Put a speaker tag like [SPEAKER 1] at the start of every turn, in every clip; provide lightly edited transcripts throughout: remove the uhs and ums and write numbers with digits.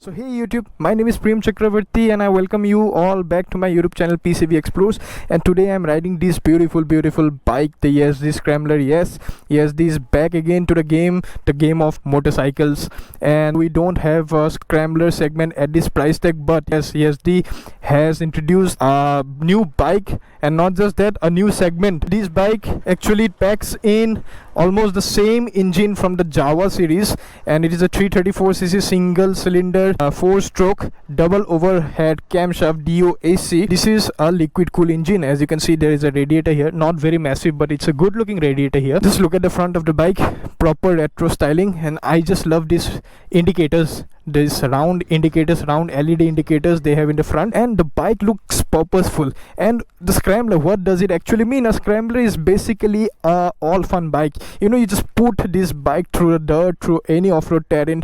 [SPEAKER 1] So hey YouTube, my name is Priyam Chakravarty and I welcome you all back to my YouTube channel PCV Explores. And today I'm riding this beautiful bike, the Yezdi Scrambler. Yes, Yezdi is back again to the game of motorcycles. And we don't have a Scrambler segment at this price tag, but yes, Yezdi has introduced a new bike, and not just that, a new segment. This bike actually packs in almost the same engine from the Java series, and it is a 334cc single cylinder 4-stroke double overhead camshaft DOAC. This is a liquid cool engine. As you can see, there is a radiator here, not very massive, but it's a good looking radiator here. Just look at the front of the bike, proper retro styling, and I just love these indicators. These round indicators, round LED indicators they have in the front, and the bike looks purposeful. And the Scrambler, what does it actually mean? A Scrambler is basically a all fun bike. You know, you just put this bike through the dirt, through any off-road terrain,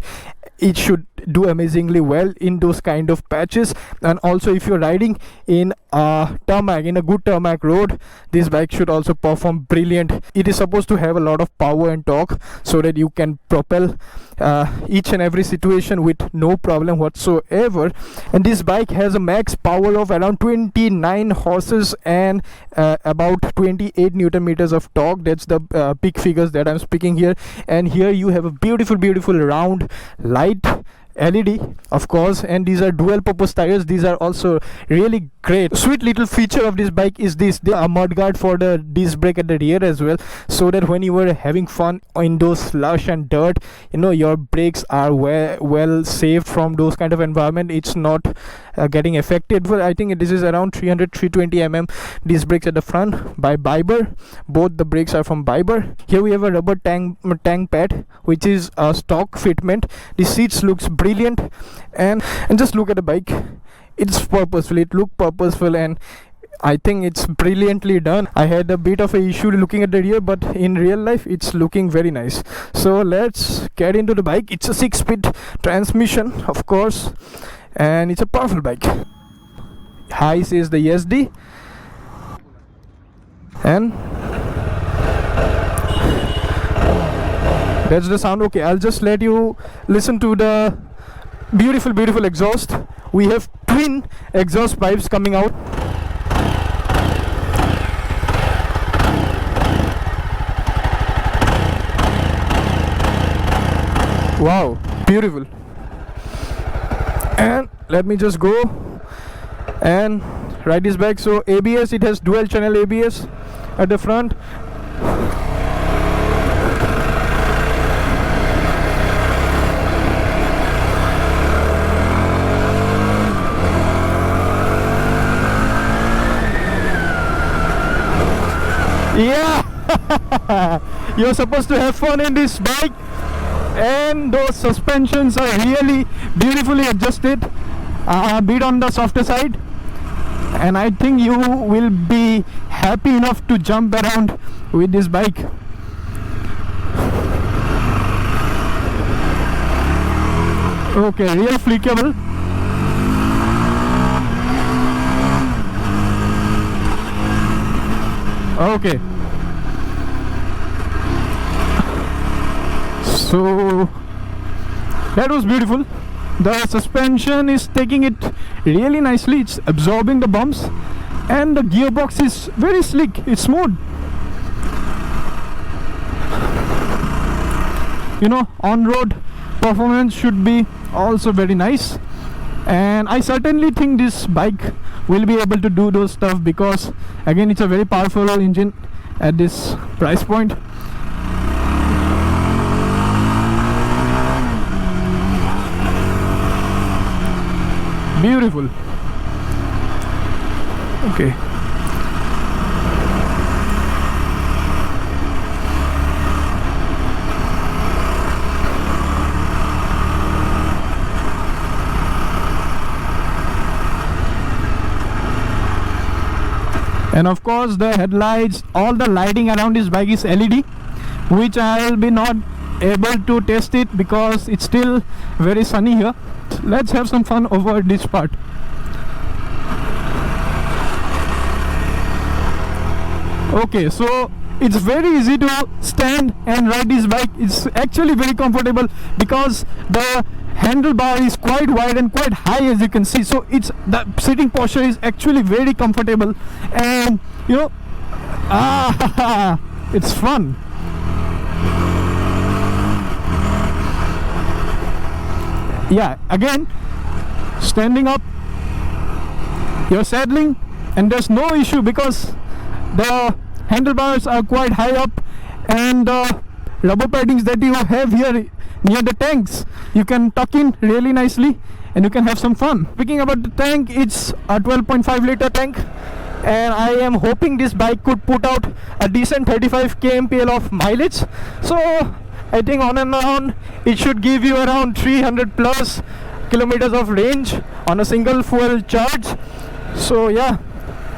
[SPEAKER 1] it should do amazingly well in those kind of patches. And also, if you're riding in a tarmac, in a good tarmac road, this bike should also perform brilliant. It is supposed to have a lot of power and torque so that you can propel each and every situation with no problem whatsoever. And this bike has a max power of around 29 horses and about 28 newton meters of torque. That's the peak figures that I'm speaking here. And here you have a beautiful round light LED, of course, and these are dual purpose tires. These are also really great. Sweet little feature of this bike is this: they are mud guard for the disc brake at the rear as well, so that when you are having fun in those slush and dirt, you know, your brakes are well saved from those kind of environment. It's not getting affected. Well, I think this is around 320 mm disc brakes at the front by Biber. Both the brakes are from Biber. Here we have a rubber tank pad, which is a stock fitment. The seats looks brilliant, and just look at the bike. It's purposeful. It looked purposeful, and I think it's brilliantly done. I had a bit of a issue looking at the rear, but in real life it's looking very nice. So let's get into the bike. It's a 6-speed transmission, of course, and it's a powerful bike. High says the Yezdi, and that's the sound. Okay, I'll just let you listen to the beautiful exhaust. We have twin exhaust pipes coming out. Wow, beautiful. And let me just go and ride this bike. So ABS, it has dual channel ABS at the front. Yeah, you're supposed to have fun in this bike, and those suspensions are really beautifully adjusted, a bit on the softer side, and I think you will be happy enough to jump around with this bike. Okay, real flickable. Okay, so that was beautiful. The suspension is taking it really nicely. It's absorbing the bumps, and the gearbox is very slick. It's smooth. You know, on-road performance should be also very nice, and I certainly think this bike will be able to do those stuff, because again, it's a very powerful engine at this price point. Beautiful. Okay. And of course, the headlights, all the lighting around this bike is LED, which I will be not able to test it because it's still very sunny here. Let's have some fun over this part. Okay, so it's very easy to stand and ride this bike. It's actually very comfortable because the handlebar is quite wide and quite high, as you can see, so it's the sitting posture is actually very comfortable, and you know, it's fun. Yeah, again, standing up, you're saddling, and there's no issue because the handlebars are quite high up, and the rubber paddings that you have here near the tanks, you can tuck in really nicely and you can have some fun. Speaking about the tank, it's a 12.5 liter tank, and I am hoping this bike could put out a decent 35 kmpl of mileage. So I think on and on it should give you around 300 plus kilometers of range on a single fuel charge. So yeah,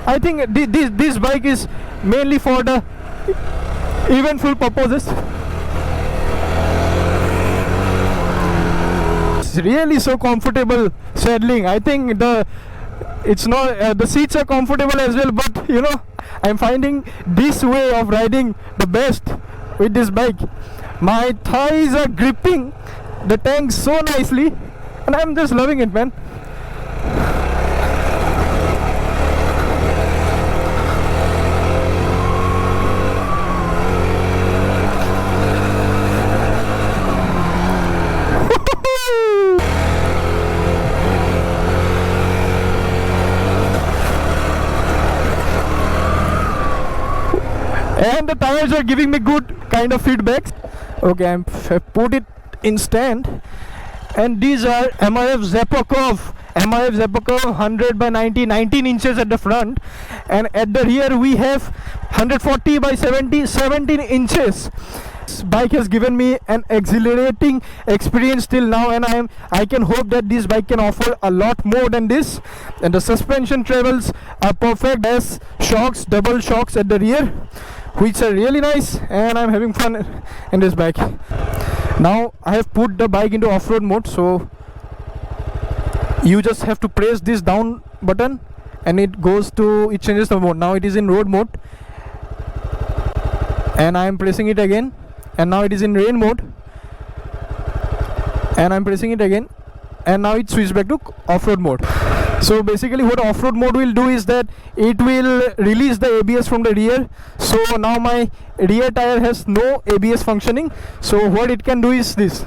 [SPEAKER 1] I think this bike is mainly for the eventful purposes. It's really so comfortable saddling. I think it's not the seats are comfortable as well, but you know, I'm finding this way of riding the best with this bike. My thighs are gripping the tank so nicely, and I'm just loving it, man. And the tires are giving me good kind of feedback. Okay, I've put it in stand, and these are MIF Zappa Curve 100 by 90, 19 inches at the front, and at the rear we have 140 by 70, 17 inches. This bike has given me an exhilarating experience till now, and I can hope that this bike can offer a lot more than this. And the suspension travels are perfect, as shocks, double shocks at the rear, which are really nice, and I'm having fun in this bike. Now I have put the bike into off-road mode, so you just have to press this down button and it changes the mode. Now it is in road mode, and I am pressing it again, and now it is in rain mode, and I'm pressing it again, and now it switches back to off-road mode. So basically what off-road mode will do is that it will release the ABS from the rear. So now my rear tire has no ABS functioning. So what it can do is this.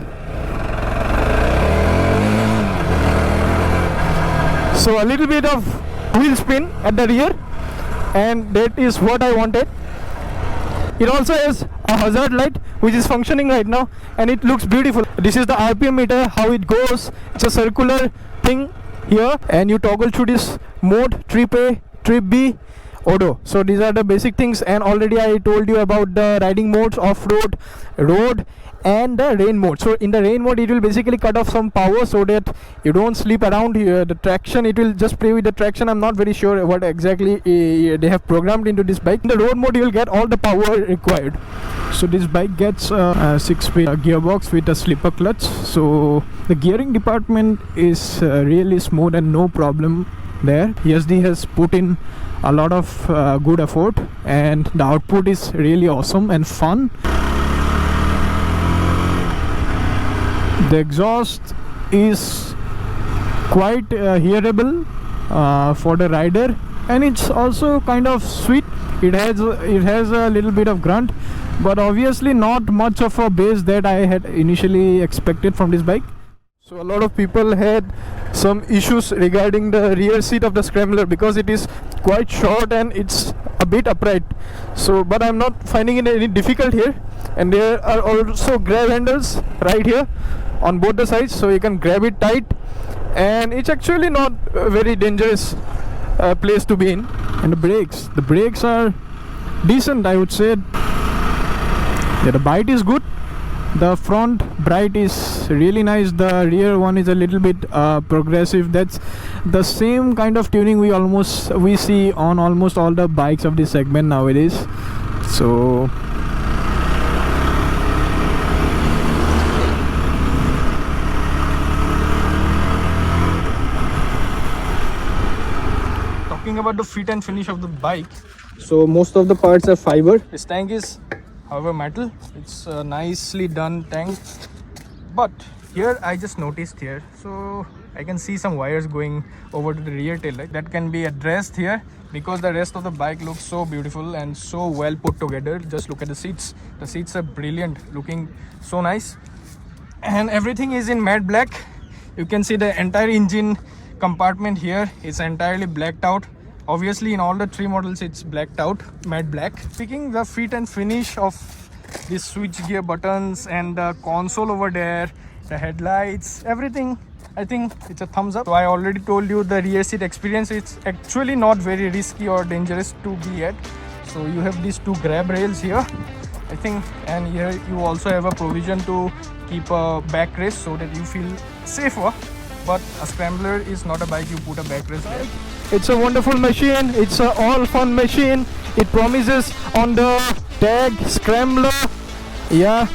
[SPEAKER 1] So a little bit of wheel spin at the rear, and that is what I wanted. It also has a hazard light which is functioning right now, and it looks beautiful. This is the RPM meter, how it goes. It's a circular thing here, and you toggle through this mode: trip A, trip B, Odo. So these are the basic things, and already I told you about the riding modes: off-road, road, and the rain mode. So in the rain mode it will basically cut off some power so that you don't sleep around the traction. It will just play with the traction. I'm not very sure what exactly they have programmed into this bike. In the road mode you will get all the power required. So this bike gets a 6-speed gearbox with a slipper clutch. So the gearing department is really smooth and no problem there. Yezdi has put in a lot of good effort, and the output is really awesome and fun. The exhaust is quite hearable for the rider, and it's also kind of sweet. It has a little bit of grunt, but obviously not much of a bass that I had initially expected from this bike. So a lot of people had some issues regarding the rear seat of the Scrambler because it is quite short and it's a bit upright. So but I'm not finding it any difficult here, and there are also grab handles right here on both the sides, so you can grab it tight, and it's actually not a very dangerous place to be in. And the brakes are decent, I would say. Yeah, the bite is good. The front bright is really nice. The rear one is a little bit progressive. That's the same kind of tuning we see on almost all the bikes of this segment nowadays. So talking about the fit and finish of the bike, so most of the parts are fiber. This tank is however metal. It's a nicely done tank, but here I just noticed here, so I can see some wires going over to the rear tail light. That can be addressed here because the rest of the bike looks so beautiful and so well put together. Just look at the seats. The seats are brilliant, looking so nice, and everything is in matte black. You can see the entire engine compartment here is entirely blacked out. Obviously in all the three models it's blacked out, matte black. Speaking the fit and finish of these switch gear buttons and the console over there, the headlights, everything, I think it's a thumbs up. So I already told you the rear seat experience, it's actually not very risky or dangerous to be at. So you have these two grab rails here, I think, and here you also have a provision to keep a backrest so that you feel safer. But a Scrambler is not a bike you put a backrest there. It's a wonderful machine. It's a all fun machine. It promises on the tag Scrambler. Yeah,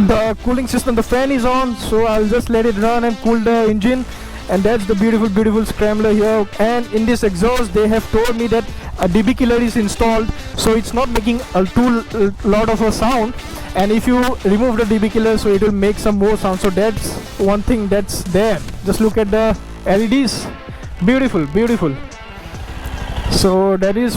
[SPEAKER 1] the cooling system, the fan is on, so I'll just let it run and cool the engine. And that's the beautiful Scrambler here. And in this exhaust they have told me that a DB killer is installed, so it's not making a too lot of a sound. And if you remove the DB killer, so it will make some more sound. So that's one thing that's there. Just look at the LEDs, beautiful. So that is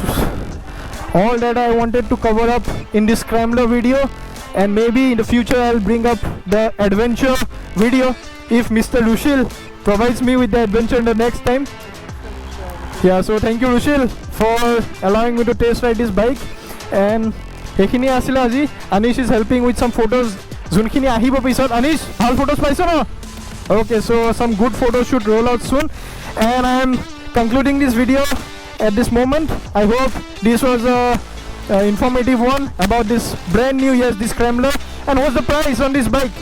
[SPEAKER 1] all that I wanted to cover up in this Scrambler video, and maybe in the future I'll bring up the adventure video if Mr. Rushil provides me with the adventure in the next time. Yeah, so thank you Rushil for allowing me to test ride this bike. And এইখিনি আছিল আজি. Anish is helping with some photos যোনখিনি আহিব পিছত. Anish, ভাল photos পাইছো ন? Okay, so some good photos should roll out soon, and I am concluding this video at this moment. I hope this was a informative one about this brand new Yezdi Scrambler. And what's the price on this bike?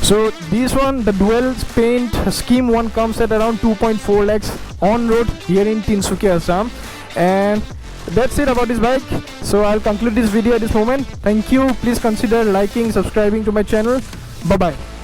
[SPEAKER 1] So this one, the dual paint scheme one, comes at around 2.4 lakhs on road here in Tinsukia, Assam. And that's it about this bike. So I'll conclude this video at this moment. Thank you. Please consider liking, subscribing to my channel. Bye bye.